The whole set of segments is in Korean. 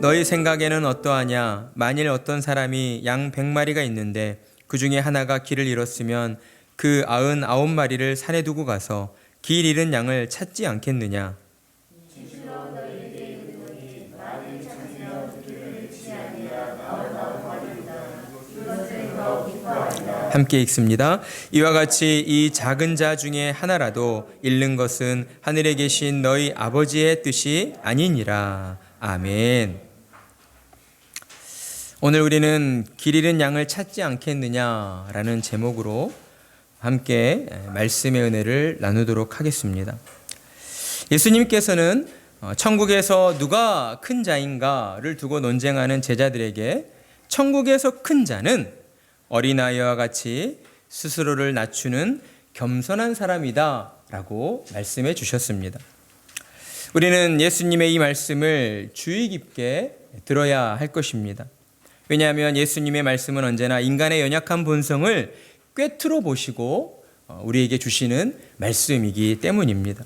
너희 생각에는 어떠하냐? 만일 어떤 사람이 양 100마리가 있는데 그 중에 하나가 길을 잃었으면 그 99마리를 산에 두고 가서 길 잃은 양을 찾지 않겠느냐? 함께 읽습니다. 이와 같이 이 작은 자 중에 하나라도 잃는 것은 하늘에 계신 너희 아버지의 뜻이 아니니라. 아멘. 오늘 우리는 길 잃은 양을 찾지 않겠느냐라는 제목으로 함께 말씀의 은혜를 나누도록 하겠습니다. 예수님께서는 천국에서 누가 큰 자인가를 두고 논쟁하는 제자들에게 천국에서 큰 자는 어린아이와 같이 스스로를 낮추는 겸손한 사람이다 라고 말씀해 주셨습니다. 우리는 예수님의 이 말씀을 주의 깊게 들어야 할 것입니다. 왜냐하면 예수님의 말씀은 언제나 인간의 연약한 본성을 꿰뚫어 보시고 우리에게 주시는 말씀이기 때문입니다.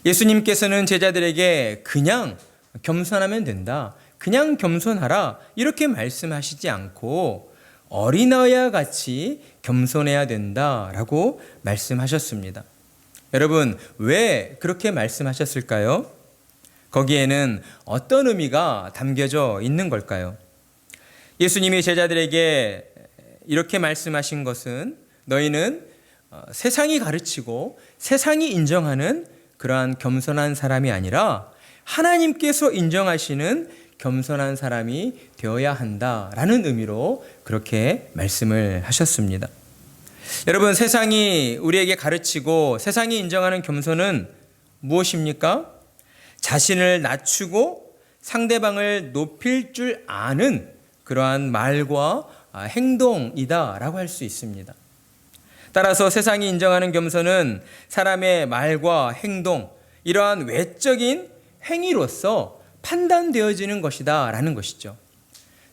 예수님께서는 제자들에게 그냥 겸손하면 된다, 그냥 겸손하라 이렇게 말씀하시지 않고 어린아이와 같이 겸손해야 된다라고 말씀하셨습니다. 여러분, 왜 그렇게 말씀하셨을까요? 거기에는 어떤 의미가 담겨져 있는 걸까요? 예수님이 제자들에게 이렇게 말씀하신 것은 너희는 세상이 가르치고 세상이 인정하는 그러한 겸손한 사람이 아니라 하나님께서 인정하시는 겸손한 사람이 되어야 한다라는 의미로 그렇게 말씀을 하셨습니다. 여러분, 세상이 우리에게 가르치고 세상이 인정하는 겸손은 무엇입니까? 자신을 낮추고 상대방을 높일 줄 아는 그러한 말과 행동이다라고 할 수 있습니다. 따라서 세상이 인정하는 겸손은 사람의 말과 행동, 이러한 외적인 행위로서 판단되어지는 것이다 라는 것이죠.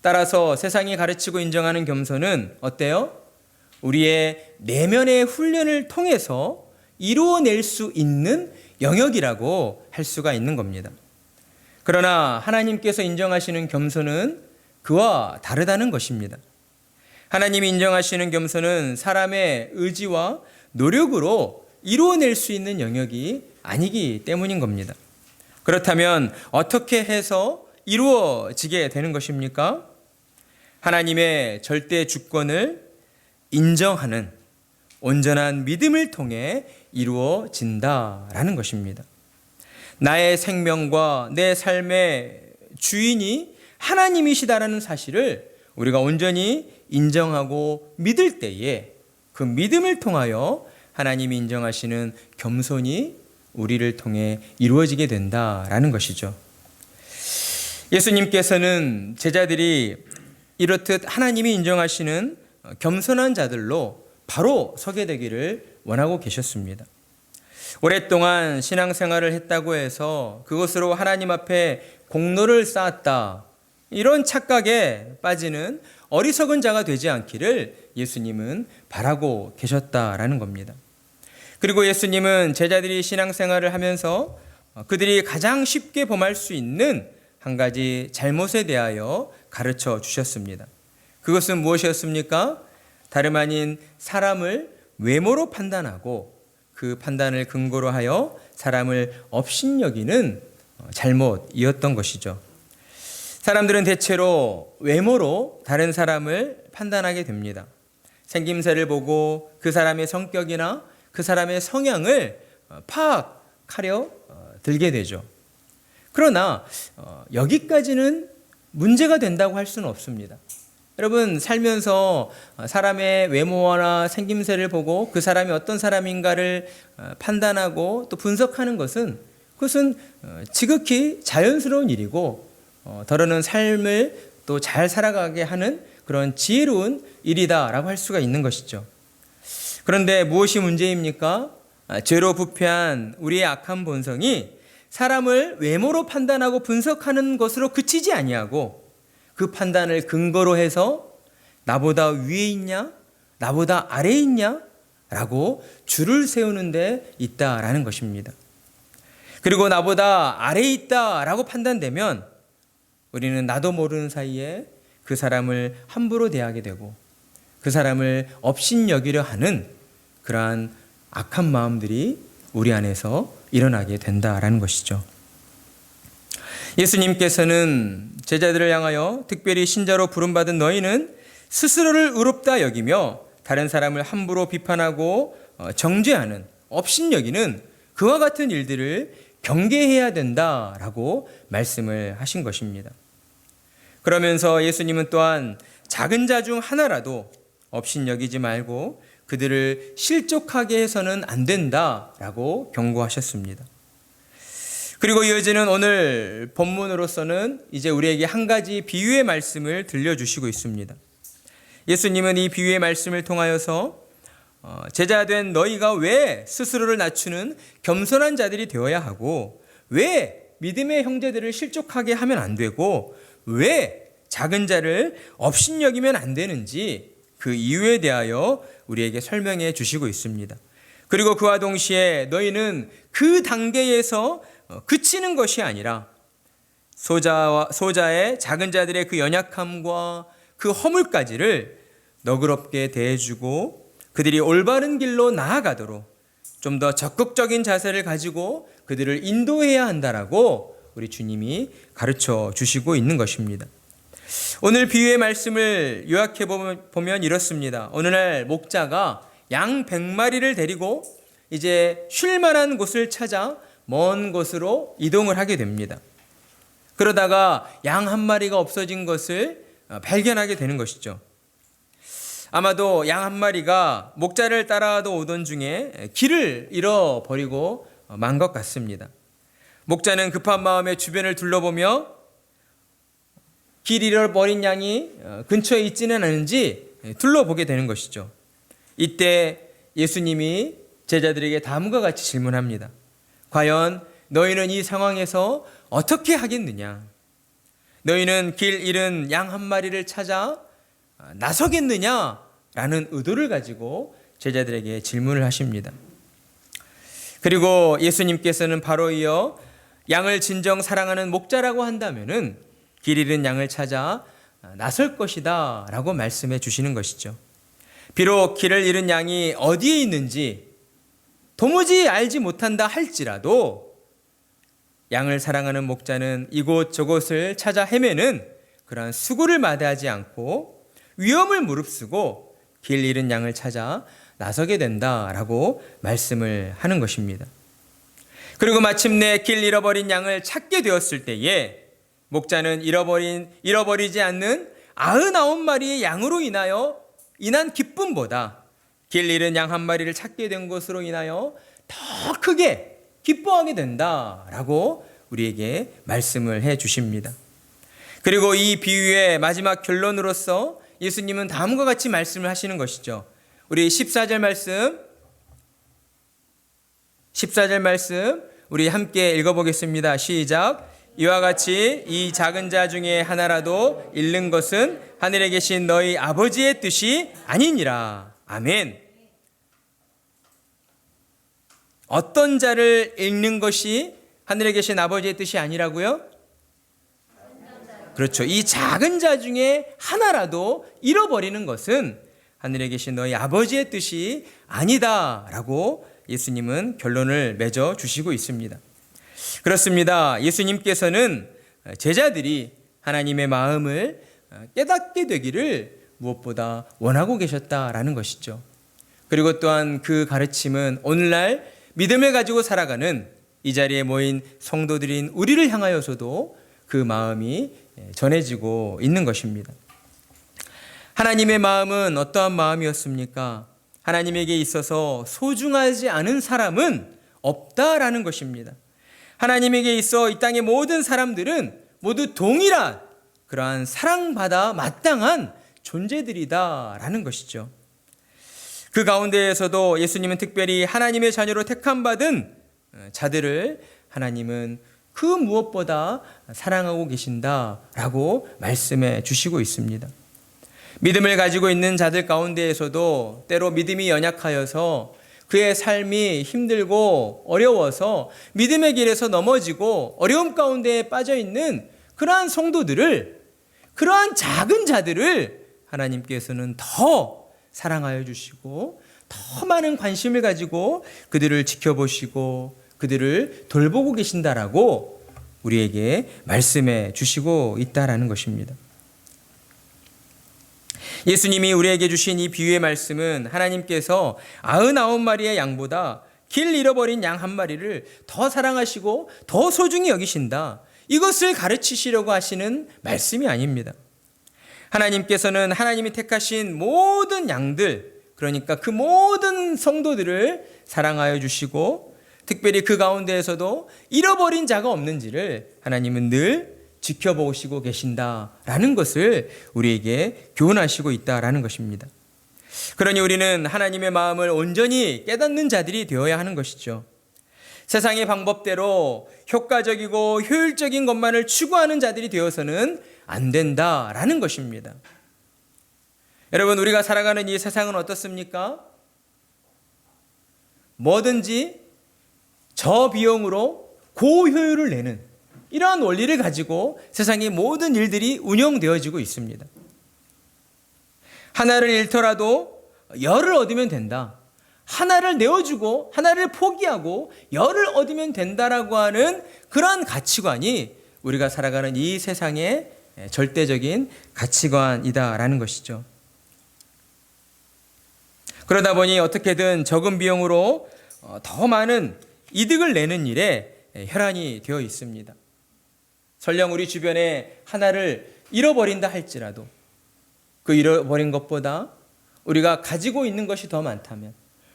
따라서 세상이 가르치고 인정하는 겸손은 어때요? 우리의 내면의 훈련을 통해서 이루어낼 수 있는 영역이라고 할 수가 있는 겁니다. 그러나 하나님께서 인정하시는 겸손은 그와 다르다는 것입니다. 하나님이 인정하시는 겸손은 사람의 의지와 노력으로 이루어낼 수 있는 영역이 아니기 때문인 겁니다. 그렇다면 어떻게 해서 이루어지게 되는 것입니까? 하나님의 절대 주권을 인정하는 온전한 믿음을 통해 이루어진다라는 것입니다. 나의 생명과 내 삶의 주인이 하나님이시다라는 사실을 우리가 온전히 인정하고 믿을 때에 그 믿음을 통하여 하나님이 인정하시는 겸손이 우리를 통해 이루어지게 된다라는 것이죠. 예수님께서는 제자들이 이렇듯 하나님이 인정하시는 겸손한 자들로 바로 서게 되기를 원하고 계셨습니다. 오랫동안 신앙생활을 했다고 해서 그것으로 하나님 앞에 공로를 쌓았다, 이런 착각에 빠지는 어리석은 자가 되지 않기를 예수님은 바라고 계셨다라는 겁니다. 그리고 예수님은 제자들이 신앙생활을 하면서 그들이 가장 쉽게 범할 수 있는 한 가지 잘못에 대하여 가르쳐 주셨습니다. 그것은 무엇이었습니까? 다름 아닌 사람을 외모로 판단하고 그 판단을 근거로 하여 사람을 업신여기는 잘못이었던 것이죠. 사람들은 대체로 외모로 다른 사람을 판단하게 됩니다. 생김새를 보고 그 사람의 성격이나 그 사람의 성향을 파악하려 들게 되죠. 그러나 여기까지는 문제가 된다고 할 수는 없습니다. 여러분, 살면서 사람의 외모나 생김새를 보고 그 사람이 어떤 사람인가를 판단하고 또 분석하는 것은 그것은 지극히 자연스러운 일이고 더러는 삶을 또 잘 살아가게 하는 그런 지혜로운 일이다라고 할 수가 있는 것이죠. 그런데 무엇이 문제입니까? 죄로 부패한 우리의 악한 본성이 사람을 외모로 판단하고 분석하는 것으로 그치지 아니하고 그 판단을 근거로 해서 나보다 위에 있냐? 나보다 아래에 있냐? 라고 줄을 세우는 데 있다라는 것입니다. 그리고 나보다 아래에 있다라고 판단되면 우리는 나도 모르는 사이에 그 사람을 함부로 대하게 되고 그 사람을 업신여기려 하는 그러한 악한 마음들이 우리 안에서 일어나게 된다라는 것이죠. 예수님께서는 제자들을 향하여 특별히 신자로 부름받은 너희는 스스로를 의롭다 여기며 다른 사람을 함부로 비판하고 정죄하는 업신여기는 그와 같은 일들을 경계해야 된다라고 말씀을 하신 것입니다. 그러면서 예수님은 또한 작은 자 중 하나라도 업신여기지 말고 그들을 실족하게 해서는 안 된다라고 경고하셨습니다. 그리고 이어지는 오늘 본문으로서는 이제 우리에게 한 가지 비유의 말씀을 들려주시고 있습니다. 예수님은 이 비유의 말씀을 통하여서 제자된 너희가 왜 스스로를 낮추는 겸손한 자들이 되어야 하고 왜 믿음의 형제들을 실족하게 하면 안 되고 왜 작은 자를 업신여기면 안 되는지 그 이유에 대하여 우리에게 설명해 주시고 있습니다. 그리고 그와 동시에 너희는 그 단계에서 그치는 것이 아니라 소자의 작은 자들의 그 연약함과 그 허물까지를 너그럽게 대해주고 그들이 올바른 길로 나아가도록 좀 더 적극적인 자세를 가지고 그들을 인도해야 한다라고 우리 주님이 가르쳐 주시고 있는 것입니다. 오늘 비유의 말씀을 요약해 보면 이렇습니다. 어느 날 목자가 양 100마리를 데리고 이제 쉴 만한 곳을 찾아 먼 곳으로 이동을 하게 됩니다. 그러다가 양 한 마리가 없어진 것을 발견하게 되는 것이죠. 아마도 양 한 마리가 목자를 따라도 오던 중에 길을 잃어버리고 만 것 같습니다. 목자는 급한 마음에 주변을 둘러보며 길 잃어버린 양이 근처에 있지는 않은지 둘러보게 되는 것이죠. 이때 예수님이 제자들에게 다음과 같이 질문합니다. 과연 너희는 이 상황에서 어떻게 하겠느냐? 너희는 길 잃은 양 한 마리를 찾아 나서겠느냐? 라는 의도를 가지고 제자들에게 질문을 하십니다. 그리고 예수님께서는 바로 이어 양을 진정 사랑하는 목자라고 한다면은 길 잃은 양을 찾아 나설 것이다 라고 말씀해 주시는 것이죠. 비록 길을 잃은 양이 어디에 있는지 도무지 알지 못한다 할지라도 양을 사랑하는 목자는 이곳 저곳을 찾아 헤매는 그러한 수고를 마다하지 않고 위험을 무릅쓰고 길 잃은 양을 찾아 나서게 된다라고 말씀을 하는 것입니다. 그리고 마침내 길 잃어버린 양을 찾게 되었을 때에 목자는 잃어버리지 않는 99마리의 양으로 인한 기쁨보다 길 잃은 양 한 마리를 찾게 된 것으로 인하여 더 크게 기뻐하게 된다라고 우리에게 말씀을 해 주십니다. 그리고 이 비유의 마지막 결론으로서 예수님은 다음과 같이 말씀을 하시는 것이죠. 우리 14절 말씀 우리 함께 읽어보겠습니다. 시작. 이와 같이 이 작은 자 중에 하나라도 잃는 것은 하늘에 계신 너희 아버지의 뜻이 아니니라. 아멘. 어떤 자를 잃는 것이 하늘에 계신 아버지의 뜻이 아니라고요? 그렇죠. 이 작은 자 중에 하나라도 잃어버리는 것은 하늘에 계신 너희 아버지의 뜻이 아니다라고 예수님은 결론을 맺어 주시고 있습니다. 그렇습니다. 예수님께서는 제자들이 하나님의 마음을 깨닫게 되기를 무엇보다 원하고 계셨다라는 것이죠. 그리고 또한 그 가르침은 오늘날 믿음을 가지고 살아가는 이 자리에 모인 성도들인 우리를 향하여서도 그 마음이 전해지고 있는 것입니다. 하나님의 마음은 어떠한 마음이었습니까? 하나님에게 있어서 소중하지 않은 사람은 없다라는 것입니다. 하나님에게 있어 이 땅의 모든 사람들은 모두 동일한 그러한 사랑받아 마땅한 존재들이다라는 것이죠. 그 가운데에서도 예수님은 특별히 하나님의 자녀로 택함받은 자들을 하나님은 그 무엇보다 사랑하고 계신다라고 말씀해 주시고 있습니다. 믿음을 가지고 있는 자들 가운데에서도 때로 믿음이 연약하여서 그의 삶이 힘들고 어려워서 믿음의 길에서 넘어지고 어려움 가운데 빠져 있는 그러한 성도들을, 그러한 작은 자들을 하나님께서는 더 사랑하여 주시고 더 많은 관심을 가지고 그들을 지켜보시고 그들을 돌보고 계신다라고 우리에게 말씀해 주시고 있다라는 것입니다. 예수님이 우리에게 주신 이 비유의 말씀은 하나님께서 99마리의 양보다 길 잃어버린 양 한 마리를 더 사랑하시고 더 소중히 여기신다, 이것을 가르치시려고 하시는 말씀이 아닙니다. 하나님께서는 하나님이 택하신 모든 양들, 그러니까 그 모든 성도들을 사랑하여 주시고 특별히 그 가운데에서도 잃어버린 자가 없는지를 하나님은 늘 지켜보시고 계신다라는 것을 우리에게 교훈하시고 있다라는 것입니다. 그러니 우리는 하나님의 마음을 온전히 깨닫는 자들이 되어야 하는 것이죠. 세상의 방법대로 효과적이고 효율적인 것만을 추구하는 자들이 되어서는 안 된다라는 것입니다. 여러분, 우리가 살아가는 이 세상은 어떻습니까? 뭐든지 저비용으로 고효율을 내는 이러한 원리를 가지고 세상의 모든 일들이 운영되어지고 있습니다. 하나를 잃더라도 열을 얻으면 된다. 하나를 내어주고 하나를 포기하고 열을 얻으면 된다라고 하는 그러한 가치관이 우리가 살아가는 이 세상의 절대적인 가치관이다라는 것이죠. 그러다 보니 어떻게든 적은 비용으로 더 많은 이득을 내는 일에 혈안이 되어 있습니다. 설령 우리 주변에 하나를 잃어버린다 할지라도 그 잃어버린 것보다 우리가 가지고 있는 것이 더 많다면,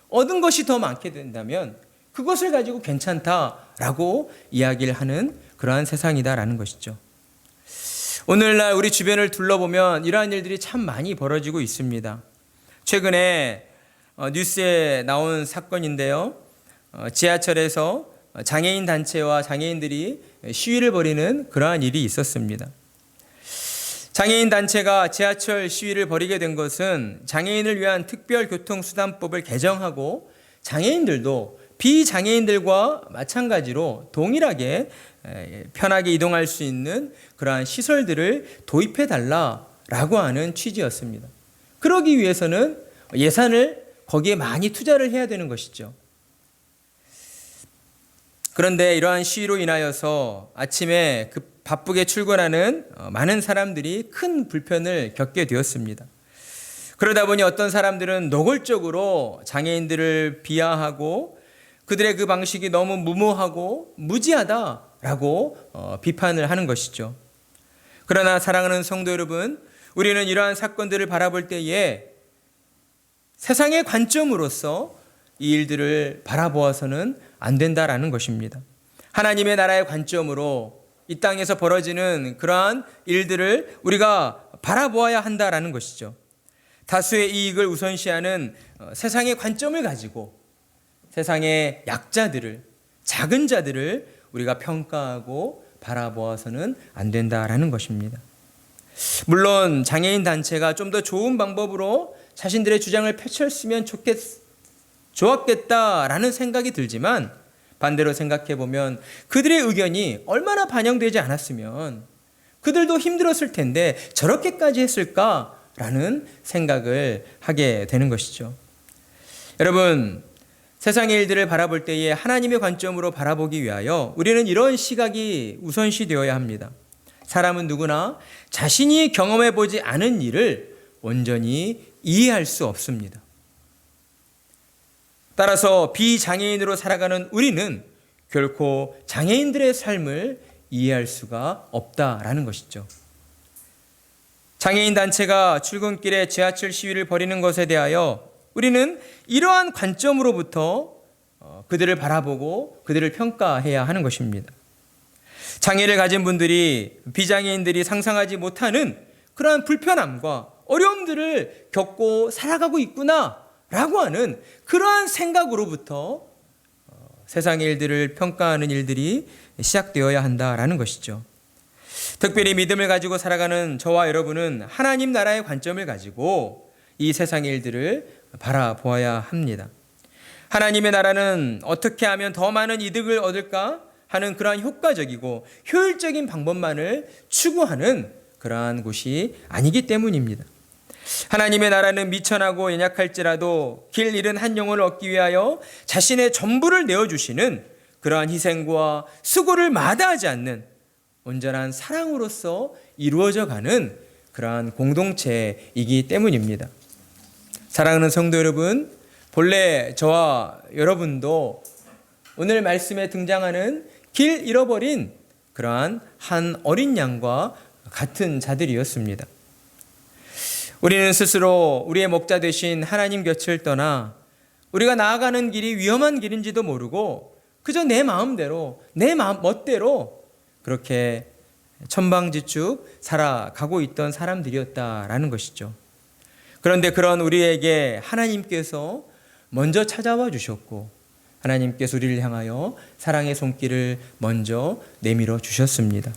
얻은 것이 더 많게 된다면 그것을 가지고 괜찮다라고 이야기를 하는 그러한 세상이다라는 것이죠. 오늘날 우리 주변을 둘러보면 이러한 일들이 참 많이 벌어지고 있습니다. 최근에 뉴스에 나온 사건인데요. 지하철에서 장애인 단체와 장애인들이 시위를 벌이는 그러한 일이 있었습니다. 장애인 단체가 지하철 시위를 벌이게 된 것은 장애인을 위한 특별교통수단법을 개정하고 장애인들도 비장애인들과 마찬가지로 동일하게 편하게 이동할 수 있는 그러한 시설들을 도입해 달라라고 하는 취지였습니다. 그러기 위해서는 예산을 거기에 많이 투자를 해야 되는 것이죠. 그런데 이러한 시위로 인하여서 아침에 바쁘게 출근하는 많은 사람들이 큰 불편을 겪게 되었습니다. 그러다 보니 어떤 사람들은 노골적으로 장애인들을 비하하고 그들의 그 방식이 너무 무모하고 무지하다라고 비판을 하는 것이죠. 그러나 사랑하는 성도 여러분, 우리는 이러한 사건들을 바라볼 때에 세상의 관점으로서 이 일들을 바라보아서는 안 된다라는 것입니다. 하나님의 나라의 관점으로 이 땅에서 벌어지는 그러한 일들을 우리가 바라보아야 한다라는 것이죠. 다수의 이익을 우선시하는 세상의 관점을 가지고 세상의 약자들을, 작은 자들을 우리가 평가하고 바라보아서는 안 된다라는 것입니다. 물론 장애인 단체가 좀 더 좋은 방법으로 자신들의 주장을 펼쳤으면 좋았겠다라는 생각이 들지만 반대로 생각해 보면 그들의 의견이 얼마나 반영되지 않았으면 그들도 힘들었을 텐데 저렇게까지 했을까라는 생각을 하게 되는 것이죠. 여러분, 세상의 일들을 바라볼 때에 하나님의 관점으로 바라보기 위하여 우리는 이런 시각이 우선시 되어야 합니다. 사람은 누구나 자신이 경험해 보지 않은 일을 온전히 이해할 수 없습니다. 따라서 비장애인으로 살아가는 우리는 결코 장애인들의 삶을 이해할 수가 없다라는 것이죠. 장애인 단체가 출근길에 지하철 시위를 벌이는 것에 대하여 우리는 이러한 관점으로부터 그들을 바라보고 그들을 평가해야 하는 것입니다. 장애를 가진 분들이 비장애인들이 상상하지 못하는 그러한 불편함과 어려움들을 겪고 살아가고 있구나라고 하는 그러한 생각으로부터 세상의 일들을 평가하는 일들이 시작되어야 한다라는 것이죠. 특별히 믿음을 가지고 살아가는 저와 여러분은 하나님 나라의 관점을 가지고 이 세상의 일들을 바라보아야 합니다. 하나님의 나라는 어떻게 하면 더 많은 이득을 얻을까 하는 그러한 효과적이고 효율적인 방법만을 추구하는 그러한 곳이 아니기 때문입니다. 하나님의 나라는 미천하고 연약할지라도 길 잃은 한 영혼을 얻기 위하여 자신의 전부를 내어주시는 그러한 희생과 수고를 마다하지 않는 온전한 사랑으로서 이루어져 가는 그러한 공동체이기 때문입니다. 사랑하는 성도 여러분, 본래 저와 여러분도 오늘 말씀에 등장하는 길 잃어버린 그러한 한 어린 양과 같은 자들이었습니다. 우리는 스스로 우리의 목자 되신 하나님 곁을 떠나 우리가 나아가는 길이 위험한 길인지도 모르고 그저 내 마음대로, 내 멋대로 그렇게 천방지축 살아가고 있던 사람들이었다라는 것이죠. 그런데 그런 우리에게 하나님께서 먼저 찾아와 주셨고 하나님께서 우리를 향하여 사랑의 손길을 먼저 내밀어 주셨습니다.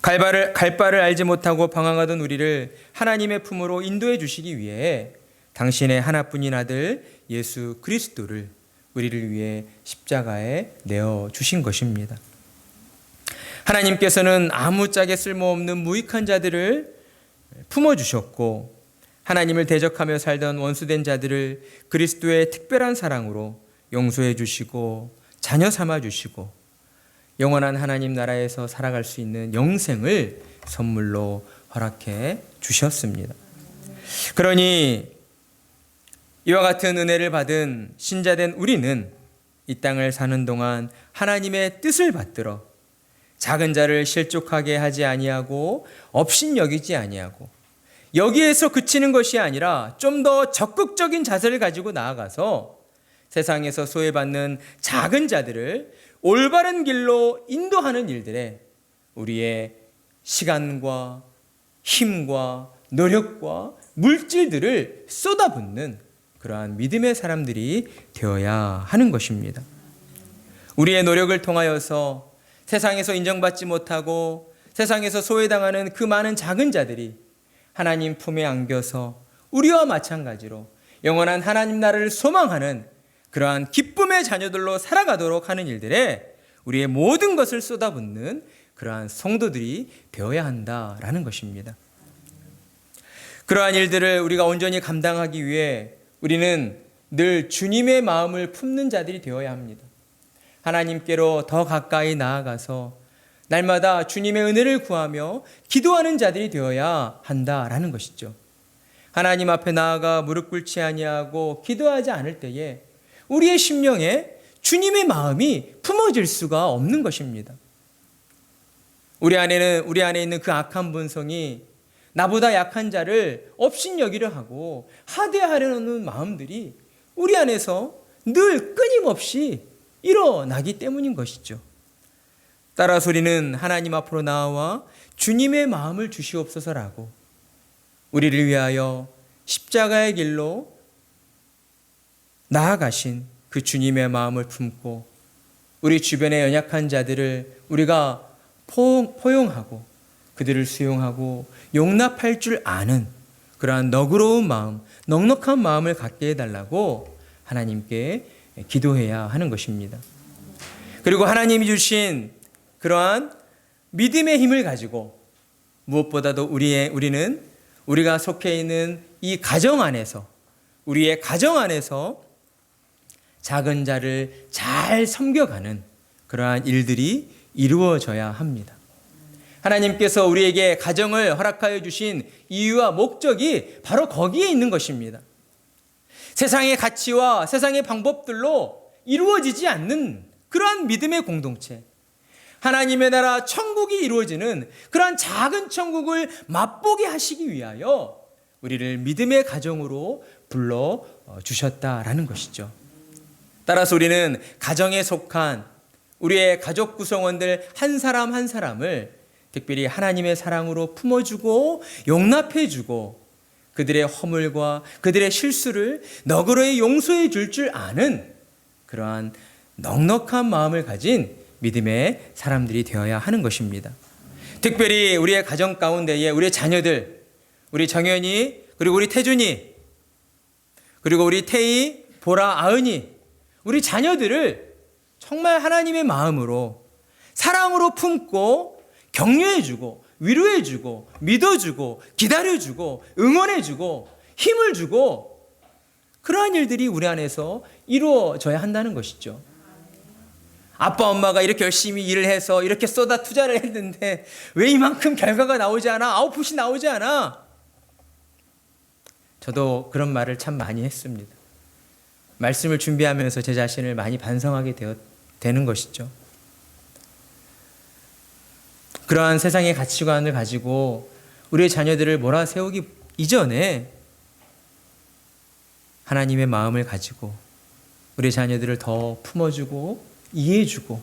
갈 바를 알지 못하고 방황하던 우리를 하나님의 품으로 인도해 주시기 위해 당신의 하나뿐인 아들 예수 그리스도를 우리를 위해 십자가에 내어 주신 것입니다. 하나님께서는 아무짝에 쓸모없는 무익한 자들을 품어주셨고 하나님을 대적하며 살던 원수된 자들을 그리스도의 특별한 사랑으로 용서해 주시고 자녀 삼아 주시고 영원한 하나님 나라에서 살아갈 수 있는 영생을 선물로 허락해 주셨습니다. 그러니 이와 같은 은혜를 받은 신자된 우리는 이 땅을 사는 동안 하나님의 뜻을 받들어 작은 자를 실족하게 하지 아니하고 업신여기지 아니하고 여기에서 그치는 것이 아니라 좀 더 적극적인 자세를 가지고 나아가서 세상에서 소외받는 작은 자들을 올바른 길로 인도하는 일들에 우리의 시간과 힘과 노력과 물질들을 쏟아붓는 그러한 믿음의 사람들이 되어야 하는 것입니다. 우리의 노력을 통하여서 세상에서 인정받지 못하고 세상에서 소외당하는 그 많은 작은 자들이 하나님 품에 안겨서 우리와 마찬가지로 영원한 하나님 나라를 소망하는 그러한 기쁨의 자녀들로 살아가도록 하는 일들에 우리의 모든 것을 쏟아붓는 그러한 성도들이 되어야 한다라는 것입니다. 그러한 일들을 우리가 온전히 감당하기 위해 우리는 늘 주님의 마음을 품는 자들이 되어야 합니다. 하나님께로 더 가까이 나아가서 날마다 주님의 은혜를 구하며 기도하는 자들이 되어야 한다라는 것이죠. 하나님 앞에 나아가 무릎 꿇지 아니하고 기도하지 않을 때에 우리의 심령에 주님의 마음이 품어질 수가 없는 것입니다. 우리 안에 있는 그 악한 본성이 나보다 약한 자를 업신여기려 하고 하대하려는 마음들이 우리 안에서 늘 끊임없이 일어나기 때문인 것이죠. 따라서 우리는 하나님 앞으로 나와 주님의 마음을 주시옵소서라고 우리를 위하여 십자가의 길로 나아가신 그 주님의 마음을 품고 우리 주변의 연약한 자들을 우리가 포용하고 그들을 수용하고 용납할 줄 아는 그러한 너그러운 마음, 넉넉한 마음을 갖게 해달라고 하나님께 기도해야 하는 것입니다. 그리고 하나님이 주신 그러한 믿음의 힘을 가지고 무엇보다도 우리는 우리가 속해 있는 이 가정 안에서 우리의 가정 안에서 작은 자를 잘 섬겨가는 그러한 일들이 이루어져야 합니다. 하나님께서 우리에게 가정을 허락하여 주신 이유와 목적이 바로 거기에 있는 것입니다. 세상의 가치와 세상의 방법들로 이루어지지 않는 그러한 믿음의 공동체, 하나님의 나라 천국이 이루어지는 그러한 작은 천국을 맛보게 하시기 위하여 우리를 믿음의 가정으로 불러주셨다라는 것이죠. 따라서 우리는 가정에 속한 우리의 가족 구성원들 한 사람 한 사람을 특별히 하나님의 사랑으로 품어주고 용납해주고 그들의 허물과 그들의 실수를 너그러이 용서해 줄 아는 그러한 넉넉한 마음을 가진 믿음의 사람들이 되어야 하는 것입니다. 특별히 우리의 가정 가운데에 우리의 자녀들, 우리 정연이, 그리고 우리 태준이, 그리고 우리 태희, 보라, 아은이, 우리 자녀들을 정말 하나님의 마음으로 사랑으로 품고 격려해주고 위로해주고 믿어주고 기다려주고 응원해주고 힘을 주고 그러한 일들이 우리 안에서 이루어져야 한다는 것이죠. 아빠 엄마가 이렇게 열심히 일을 해서 이렇게 쏟아 투자를 했는데 왜 이만큼 결과가 나오지 않아? 아웃풋이 나오지 않아? 저도 그런 말을 참 많이 했습니다. 말씀을 준비하면서 제 자신을 많이 반성하게 되는 것이죠. 그러한 세상의 가치관을 가지고 우리의 자녀들을 몰아세우기 이전에 하나님의 마음을 가지고 우리 자녀들을 더 품어주고 이해해주고,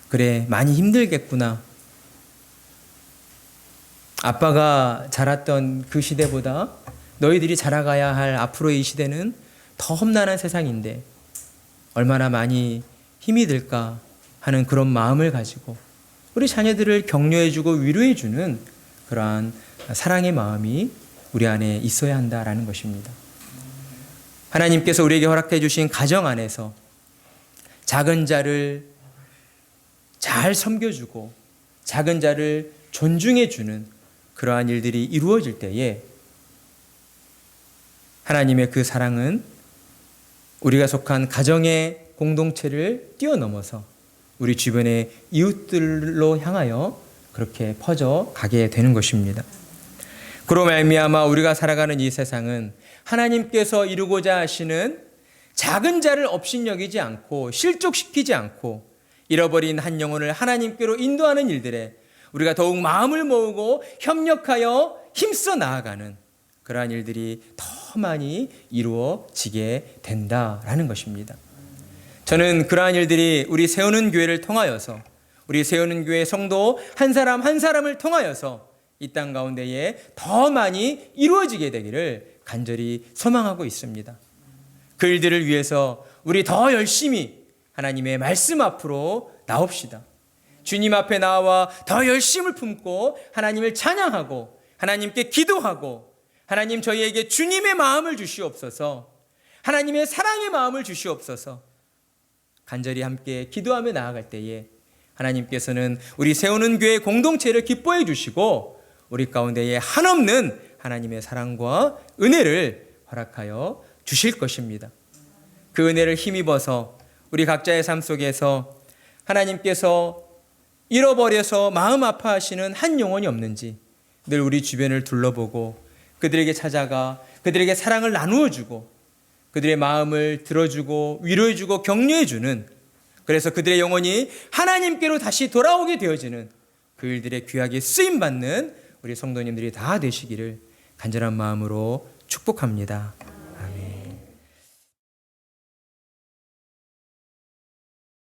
그래 많이 힘들겠구나, 아빠가 자랐던 그 시대보다 너희들이 자라가야 할 앞으로의 이 시대는 더 험난한 세상인데 얼마나 많이 힘이 들까 하는 그런 마음을 가지고 우리 자녀들을 격려해주고 위로해주는 그러한 사랑의 마음이 우리 안에 있어야 한다라는 것입니다. 하나님께서 우리에게 허락해 주신 가정 안에서 작은 자를 잘 섬겨주고 작은 자를 존중해주는 그러한 일들이 이루어질 때에 하나님의 그 사랑은 우리가 속한 가정의 공동체를 뛰어넘어서 우리 주변의 이웃들로 향하여 그렇게 퍼져 가게 되는 것입니다. 그로 말미암아 우리가 살아가는 이 세상은 하나님께서 이루고자 하시는 작은 자를 업신여기지 않고 실족시키지 않고 잃어버린 한 영혼을 하나님께로 인도하는 일들에 우리가 더욱 마음을 모으고 협력하여 힘써 나아가는 그러한 일들이 더 많이 이루어지게 된다라는 것입니다. 저는 그러한 일들이 우리 세우는 교회를 통하여서, 우리 세우는 교회 성도 한 사람 한 사람을 통하여서 이 땅 가운데에 더 많이 이루어지게 되기를 간절히 소망하고 있습니다. 그 일들을 위해서 우리 더 열심히 하나님의 말씀 앞으로 나옵시다. 주님 앞에 나와 더 열심을 품고 하나님을 찬양하고 하나님께 기도하고, 하나님 저희에게 주님의 마음을 주시옵소서, 하나님의 사랑의 마음을 주시옵소서 간절히 함께 기도하며 나아갈 때에 하나님께서는 우리 세우는 교회 공동체를 기뻐해 주시고 우리 가운데에 한없는 하나님의 사랑과 은혜를 허락하여 주실 것입니다. 그 은혜를 힘입어서 우리 각자의 삶 속에서 하나님께서 잃어버려서 마음 아파하시는 한 영혼이 없는지 늘 우리 주변을 둘러보고 그들에게 찾아가 그들에게 사랑을 나누어주고 그들의 마음을 들어주고 위로해주고 격려해주는, 그래서 그들의 영혼이 하나님께로 다시 돌아오게 되어지는 그 일들의 귀하게 쓰임받는 우리 성도님들이 다 되시기를 간절한 마음으로 축복합니다.